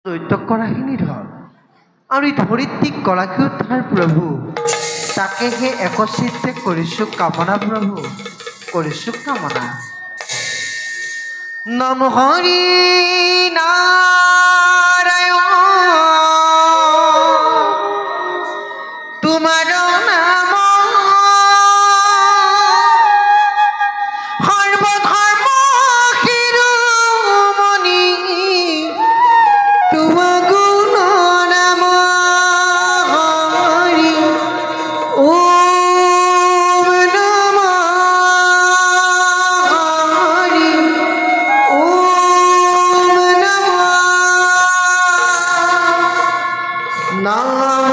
দৈত্য কৰাখিনিধৰ আৰু এই ধৰিত্ৰীক গৰাকী উদ্ধাৰ প্ৰভু তাকেহে একচিত্তে কৰিছোঁ কামনা প্ৰভু কৰিছোঁ কামনা নম হৰি নাৰায়ণ তোমাৰ নাম সৰ্বধৰ্ম শিৰোমণি তোমাৰ গুণ নাম হৰি ওম নম হৰি ওম নম